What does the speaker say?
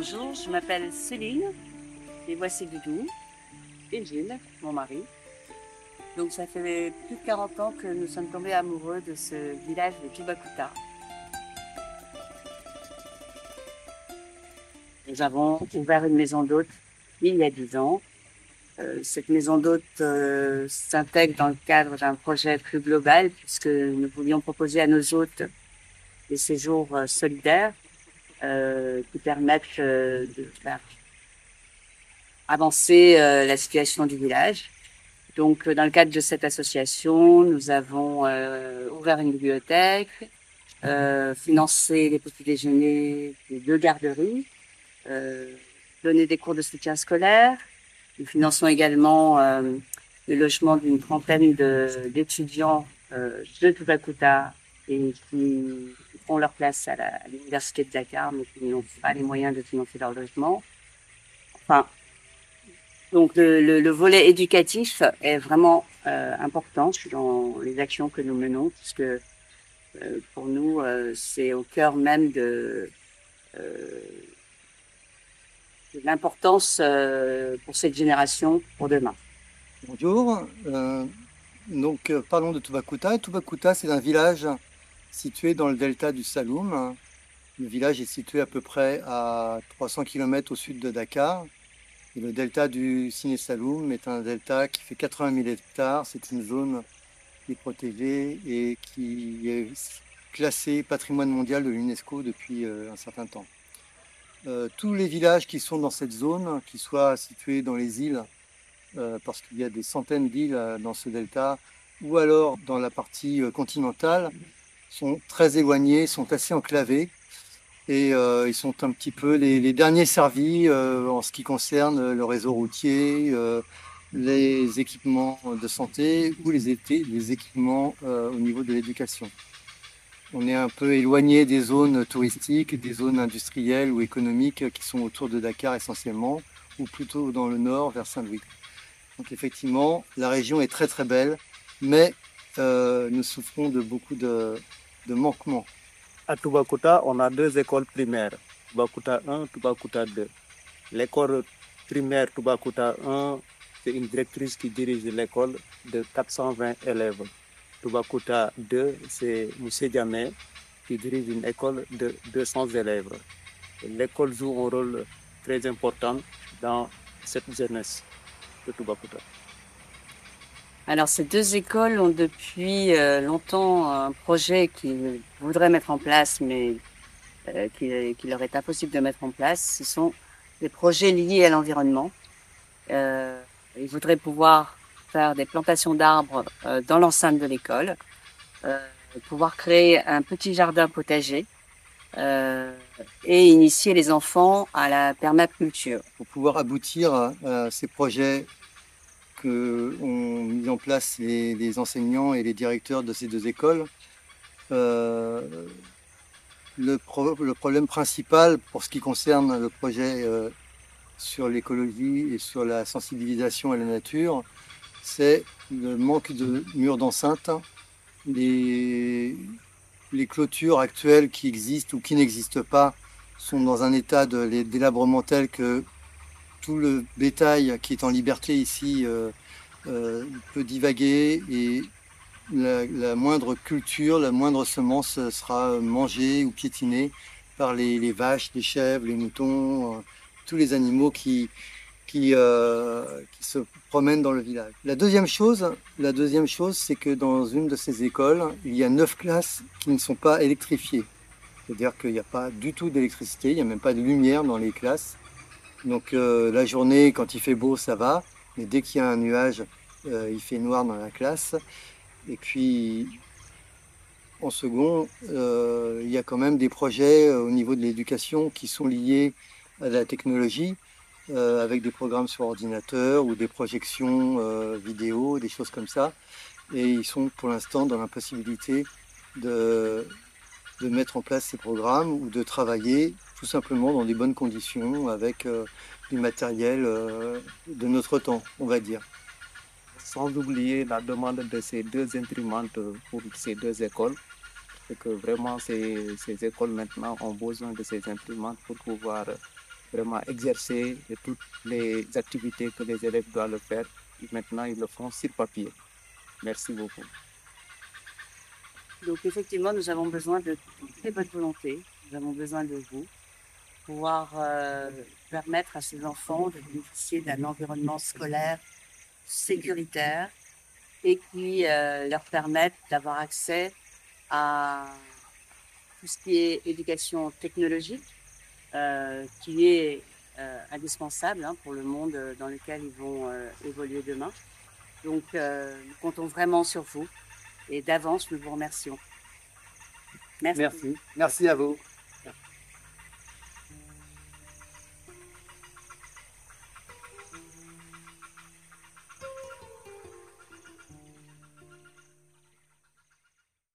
Bonjour, je m'appelle Céline et voici Doudou et Gilles, mon mari. Donc ça fait plus de 40 ans que nous sommes tombés amoureux de ce village de Tubacuta. Nous avons ouvert une maison d'hôtes il y a 10 ans. Cette maison d'hôtes s'intègre dans le cadre d'un projet plus global puisque nous voulions proposer à nos hôtes des séjours solidaires qui permettent de faire avancer la situation du village. Donc, dans le cadre de cette association, nous avons ouvert une bibliothèque, financé les petits déjeuners des 2 garderies, donné des cours de soutien scolaire. Nous finançons également le logement d'une trentaine d'étudiants de Toubacouta et qui ont leur place à l'université de Dakar, mais qui n'ont pas les moyens de financer leur logement. Enfin, donc le volet éducatif est vraiment important dans les actions que nous menons, puisque pour nous, c'est au cœur même de l'importance pour cette génération pour demain. Bonjour, parlons de Toubacouta. Toubacouta, c'est un village situé dans le delta du Saloum. Le village est situé à peu près à 300 km au sud de Dakar. Et le delta du Siné Saloum est un delta qui fait 80 000 hectares. C'est une zone qui est protégée et qui est classée patrimoine mondial de l'UNESCO depuis un certain temps. Tous les villages qui sont dans cette zone, qui soient situés dans les îles, parce qu'il y a des centaines d'îles dans ce delta, ou alors dans la partie continentale, sont très éloignés, sont assez enclavés, et ils sont un petit peu les derniers servis en ce qui concerne le réseau routier, les équipements de santé ou les équipements au niveau de l'éducation. On est un peu éloigné des zones touristiques, des zones industrielles ou économiques qui sont autour de Dakar essentiellement, ou plutôt dans le nord vers Saint-Louis. Donc effectivement, la région est très très belle, mais nous souffrons de beaucoup de manquements. À Toubacouta, on a 2 écoles primaires, Toubacouta 1, Toubacouta 2. L'école primaire Toubacouta 1, c'est une directrice qui dirige l'école de 420 élèves. Toubacouta 2, c'est M. Diamé qui dirige une école de 200 élèves. L'école joue un rôle très important dans cette jeunesse de Toubacouta. Alors, ces 2 écoles ont depuis longtemps un projet qu'ils voudraient mettre en place, mais qu'il leur est impossible de mettre en place. Ce sont des projets liés à l'environnement. Ils voudraient pouvoir faire des plantations d'arbres dans l'enceinte de l'école, pouvoir créer un petit jardin potager et initier les enfants à la permaculture. Pour pouvoir aboutir à ces projets qu'ont mis en place les enseignants et les directeurs de ces 2 écoles, le problème principal pour ce qui concerne le projet sur l'écologie et sur la sensibilisation à la nature, c'est le manque de murs d'enceinte. Les clôtures actuelles qui existent ou qui n'existent pas sont dans un état de délabrement tel que tout le bétail qui est en liberté ici peut divaguer et la moindre culture, la moindre semence sera mangée ou piétinée par les vaches, les chèvres, les moutons, tous les animaux qui se promènent dans le village. La deuxième chose, c'est que dans une de ces écoles, il y a 9 classes qui ne sont pas électrifiées. C'est-à-dire qu'il n'y a pas du tout d'électricité, il n'y a même pas de lumière dans les classes. Donc la journée, quand il fait beau, ça va, mais dès qu'il y a un nuage, il fait noir dans la classe. Et puis, en second, il y a quand même des projets au niveau de l'éducation qui sont liés à la technologie, avec des programmes sur ordinateur ou des projections vidéo, des choses comme ça. Et ils sont pour l'instant dans l'impossibilité de mettre en place ces programmes ou de travailler tout simplement dans des bonnes conditions avec du matériel de notre temps, on va dire. Sans oublier la demande de ces 2 imprimantes pour ces 2 écoles, c'est que vraiment ces écoles maintenant ont besoin de ces imprimantes pour pouvoir vraiment exercer toutes les activités que les élèves doivent le faire. Et maintenant, ils le font sur papier. Merci beaucoup. Donc effectivement, nous avons besoin de très bonne volonté, nous avons besoin de vous, pour pouvoir permettre à ces enfants de bénéficier d'un environnement scolaire sécuritaire et qui leur permette d'avoir accès à tout ce qui est éducation technologique, qui est indispensable pour le monde dans lequel ils vont évoluer demain. Donc, nous comptons vraiment sur vous et d'avance, nous vous remercions. Merci. Merci. Merci à vous.